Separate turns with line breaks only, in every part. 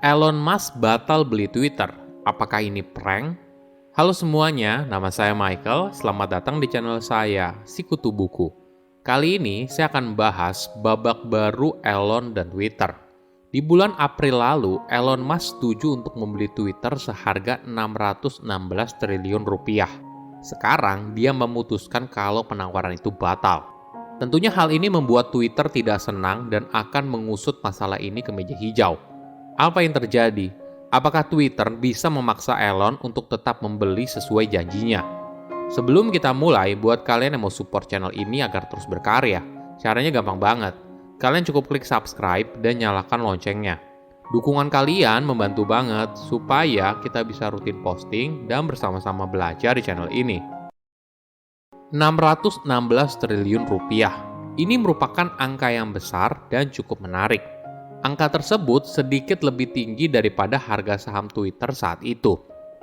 Elon Musk batal beli Twitter. Apakah ini prank? Halo semuanya, nama saya Michael. Selamat datang di channel saya, Sikutu Buku. Kali ini saya akan bahas babak baru Elon dan Twitter. Di bulan April lalu, Elon Musk setuju untuk membeli Twitter seharga 616 triliun rupiah. Sekarang, dia memutuskan kalau penawaran itu batal. Tentunya hal ini membuat Twitter tidak senang dan akan mengusut masalah ini ke meja hijau. Apa yang terjadi? Apakah Twitter bisa memaksa Elon untuk tetap membeli sesuai janjinya? Sebelum kita mulai, buat kalian yang mau support channel ini agar terus berkarya, caranya gampang banget. Kalian cukup klik subscribe dan nyalakan loncengnya. Dukungan kalian membantu banget supaya kita bisa rutin posting dan bersama-sama belajar di channel ini. 616 triliun rupiah. Ini merupakan angka yang besar dan cukup menarik. Angka tersebut sedikit lebih tinggi daripada harga saham Twitter saat itu.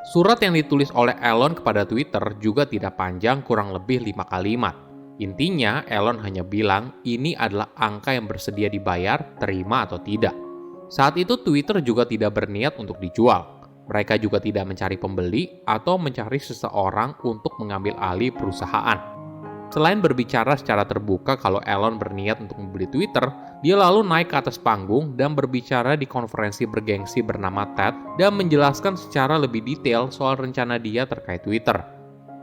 Surat yang ditulis oleh Elon kepada Twitter juga tidak panjang, kurang lebih 5 kalimat. Intinya, Elon hanya bilang ini adalah angka yang bersedia dibayar, terima atau tidak. Saat itu Twitter juga tidak berniat untuk dijual. Mereka juga tidak mencari pembeli atau mencari seseorang untuk mengambil alih perusahaan. Selain berbicara secara terbuka kalau Elon berniat untuk membeli Twitter, dia lalu naik ke atas panggung dan berbicara di konferensi bergengsi bernama TED dan menjelaskan secara lebih detail soal rencana dia terkait Twitter.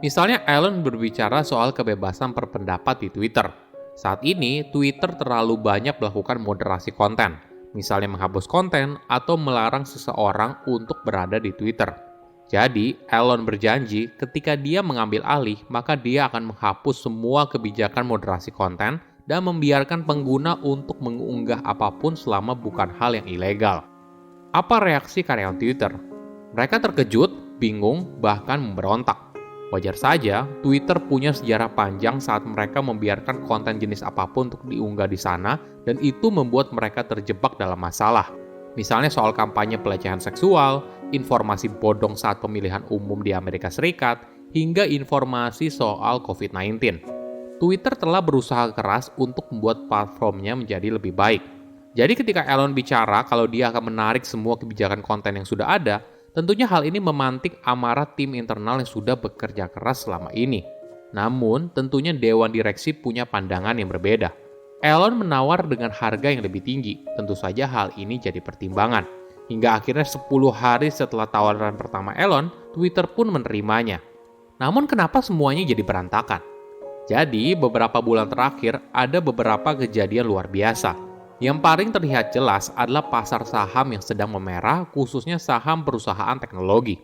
Misalnya Elon berbicara soal kebebasan berpendapat di Twitter. Saat ini, Twitter terlalu banyak melakukan moderasi konten, misalnya menghapus konten atau melarang seseorang untuk berada di Twitter. Jadi, Elon berjanji ketika dia mengambil alih, maka dia akan menghapus semua kebijakan moderasi konten dan membiarkan pengguna untuk mengunggah apapun selama bukan hal yang ilegal. Apa reaksi karyawan Twitter? Mereka terkejut, bingung, bahkan memberontak. Wajar saja, Twitter punya sejarah panjang saat mereka membiarkan konten jenis apapun untuk diunggah di sana, dan itu membuat mereka terjebak dalam masalah. Misalnya soal kampanye pelecehan seksual, informasi bodong saat pemilihan umum di Amerika Serikat, hingga informasi soal COVID-19. Twitter telah berusaha keras untuk membuat platformnya menjadi lebih baik. Jadi ketika Elon bicara kalau dia akan menarik semua kebijakan konten yang sudah ada, tentunya hal ini memantik amarah tim internal yang sudah bekerja keras selama ini. Namun, tentunya Dewan Direksi punya pandangan yang berbeda. Elon menawar dengan harga yang lebih tinggi, tentu saja hal ini jadi pertimbangan. Hingga akhirnya 10 hari setelah tawaran pertama Elon, Twitter pun menerimanya. Namun kenapa semuanya jadi berantakan? Jadi, beberapa bulan terakhir ada beberapa kejadian luar biasa. Yang paling terlihat jelas adalah pasar saham yang sedang memerah, khususnya saham perusahaan teknologi.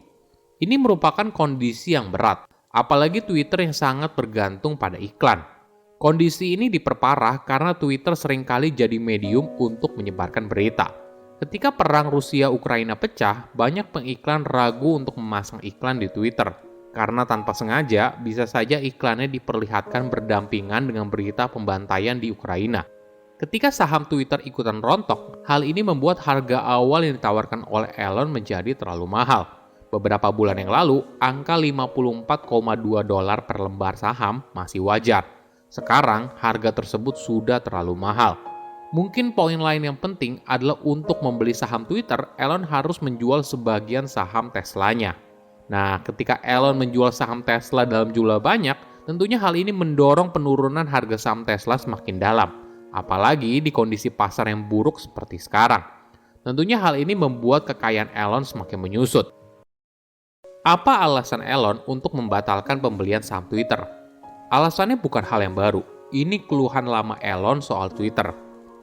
Ini merupakan kondisi yang berat, apalagi Twitter yang sangat bergantung pada iklan. Kondisi ini diperparah karena Twitter seringkali jadi medium untuk menyebarkan berita. Ketika perang Rusia-Ukraina pecah, banyak pengiklan ragu untuk memasang iklan di Twitter. Karena tanpa sengaja, bisa saja iklannya diperlihatkan berdampingan dengan berita pembantaian di Ukraina. Ketika saham Twitter ikutan rontok, hal ini membuat harga awal yang ditawarkan oleh Elon menjadi terlalu mahal. Beberapa bulan yang lalu, angka $54,2 per lembar saham masih wajar. Sekarang, harga tersebut sudah terlalu mahal. Mungkin poin lain yang penting adalah untuk membeli saham Twitter, Elon harus menjual sebagian saham Tesla-nya. Nah, ketika Elon menjual saham Tesla dalam jumlah banyak, tentunya hal ini mendorong penurunan harga saham Tesla semakin dalam. Apalagi di kondisi pasar yang buruk seperti sekarang. Tentunya hal ini membuat kekayaan Elon semakin menyusut. Apa alasan Elon untuk membatalkan pembelian saham Twitter? Alasannya bukan hal yang baru. Ini keluhan lama Elon soal Twitter,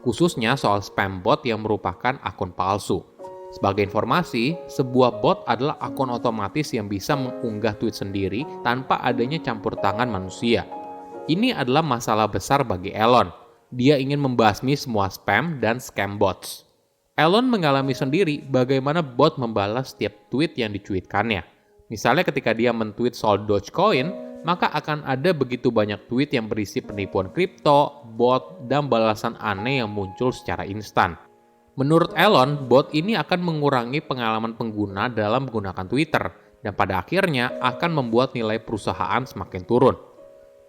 khususnya soal spam bot yang merupakan akun palsu. Sebagai informasi, sebuah bot adalah akun otomatis yang bisa mengunggah tweet sendiri tanpa adanya campur tangan manusia. Ini adalah masalah besar bagi Elon. Dia ingin membasmi semua spam dan scam bots. Elon mengalami sendiri bagaimana bot membalas setiap tweet yang dicuitkannya. Misalnya ketika dia men-tweet soal Dogecoin, maka akan ada begitu banyak tweet yang berisi penipuan kripto, bot, dan balasan aneh yang muncul secara instan. Menurut Elon, bot ini akan mengurangi pengalaman pengguna dalam menggunakan Twitter, dan pada akhirnya akan membuat nilai perusahaan semakin turun.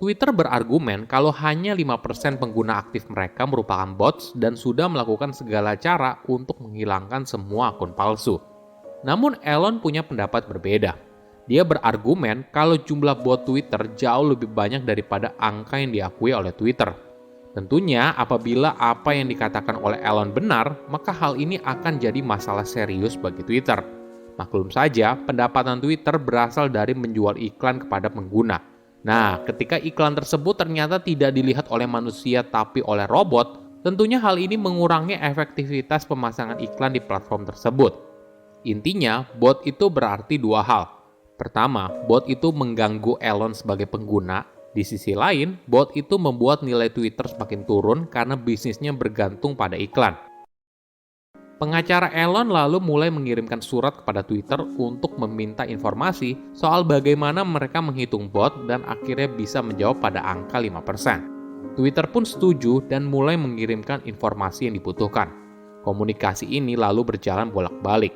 Twitter berargumen kalau hanya 5% pengguna aktif mereka merupakan bots dan sudah melakukan segala cara untuk menghilangkan semua akun palsu. Namun Elon punya pendapat berbeda. Dia berargumen kalau jumlah bot Twitter jauh lebih banyak daripada angka yang diakui oleh Twitter. Tentunya apabila apa yang dikatakan oleh Elon benar, maka hal ini akan jadi masalah serius bagi Twitter. Maklum saja, pendapatan Twitter berasal dari menjual iklan kepada pengguna. Nah, ketika iklan tersebut ternyata tidak dilihat oleh manusia tapi oleh robot, tentunya hal ini mengurangi efektivitas pemasangan iklan di platform tersebut. Intinya, bot itu berarti dua hal. Pertama, bot itu mengganggu Elon sebagai pengguna. Di sisi lain, bot itu membuat nilai Twitter semakin turun karena bisnisnya bergantung pada iklan. Pengacara Elon lalu mulai mengirimkan surat kepada Twitter untuk meminta informasi soal bagaimana mereka menghitung bot dan akhirnya bisa menjawab pada angka 5%. Twitter pun setuju dan mulai mengirimkan informasi yang dibutuhkan. Komunikasi ini lalu berjalan bolak-balik.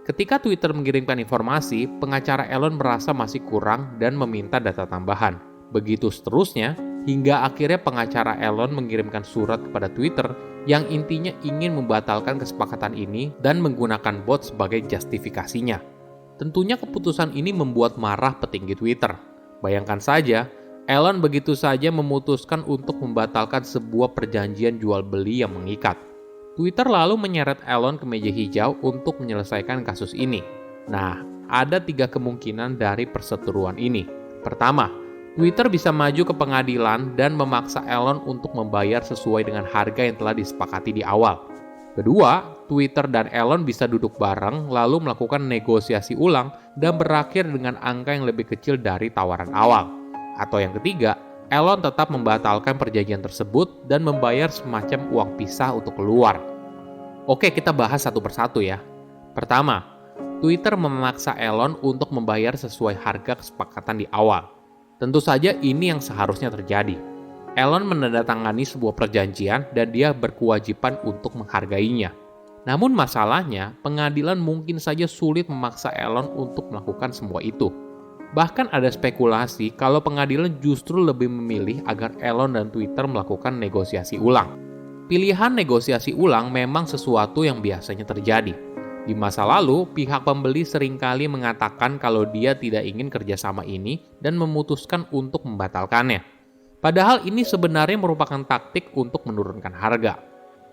Ketika Twitter mengirimkan informasi, pengacara Elon merasa masih kurang dan meminta data tambahan. Begitu seterusnya, hingga akhirnya pengacara Elon mengirimkan surat kepada Twitter yang intinya ingin membatalkan kesepakatan ini dan menggunakan bot sebagai justifikasinya. Tentunya keputusan ini membuat marah petinggi Twitter. Bayangkan saja, Elon begitu saja memutuskan untuk membatalkan sebuah perjanjian jual beli yang mengikat. Twitter lalu menyeret Elon ke meja hijau untuk menyelesaikan kasus ini. Nah, ada 3 kemungkinan dari perseteruan ini. Pertama, Twitter bisa maju ke pengadilan dan memaksa Elon untuk membayar sesuai dengan harga yang telah disepakati di awal. Kedua, Twitter dan Elon bisa duduk bareng lalu melakukan negosiasi ulang dan berakhir dengan angka yang lebih kecil dari tawaran awal. Atau yang ketiga, Elon tetap membatalkan perjanjian tersebut dan membayar semacam uang pisah untuk keluar. Oke, kita bahas satu persatu ya. Pertama, Twitter memaksa Elon untuk membayar sesuai harga kesepakatan di awal. Tentu saja ini yang seharusnya terjadi. Elon menandatangani sebuah perjanjian dan dia berkewajiban untuk menghargainya. Namun masalahnya, pengadilan mungkin saja sulit memaksa Elon untuk melakukan semua itu. Bahkan ada spekulasi kalau pengadilan justru lebih memilih agar Elon dan Twitter melakukan negosiasi ulang. Pilihan negosiasi ulang memang sesuatu yang biasanya terjadi. Di masa lalu, pihak pembeli seringkali mengatakan kalau dia tidak ingin kerjasama ini dan memutuskan untuk membatalkannya. Padahal ini sebenarnya merupakan taktik untuk menurunkan harga.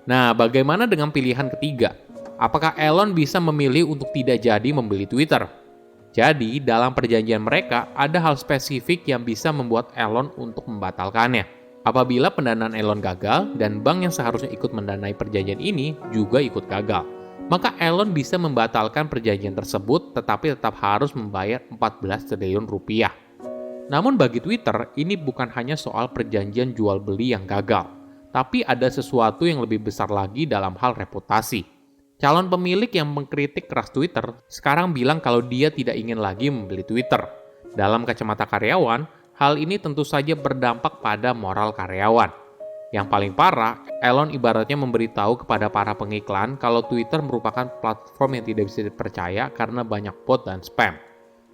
Nah, bagaimana dengan pilihan ketiga? Apakah Elon bisa memilih untuk tidak jadi membeli Twitter? Jadi, dalam perjanjian mereka, ada hal spesifik yang bisa membuat Elon untuk membatalkannya. Apabila pendanaan Elon gagal dan bank yang seharusnya ikut mendanai perjanjian ini juga ikut gagal, maka Elon bisa membatalkan perjanjian tersebut tetapi tetap harus membayar 14 triliun rupiah. Namun bagi Twitter, ini bukan hanya soal perjanjian jual beli yang gagal, tapi ada sesuatu yang lebih besar lagi dalam hal reputasi. Calon pemilik yang mengkritik keras Twitter sekarang bilang kalau dia tidak ingin lagi membeli Twitter. Dalam kacamata karyawan, hal ini tentu saja berdampak pada moral karyawan. Yang paling parah, Elon ibaratnya memberitahu kepada para pengiklan kalau Twitter merupakan platform yang tidak bisa dipercaya karena banyak bot dan spam.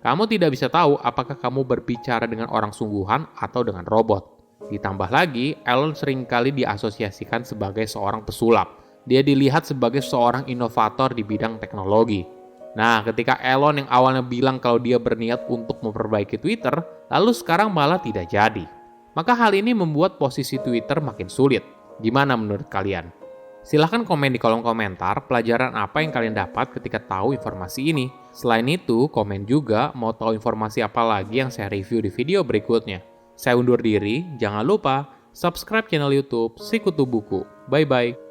Kamu tidak bisa tahu apakah kamu berbicara dengan orang sungguhan atau dengan robot. Ditambah lagi, Elon seringkali diasosiasikan sebagai seorang pesulap. Dia dilihat sebagai seorang inovator di bidang teknologi. Nah, ketika Elon yang awalnya bilang kalau dia berniat untuk memperbaiki Twitter, lalu sekarang malah tidak jadi. Maka hal ini membuat posisi Twitter makin sulit. Gimana menurut kalian? Silahkan komen di kolom komentar pelajaran apa yang kalian dapat ketika tahu informasi ini. Selain itu, komen juga mau tahu informasi apa lagi yang saya review di video berikutnya. Saya undur diri, jangan lupa subscribe channel YouTube Sikutu Buku. Bye-bye.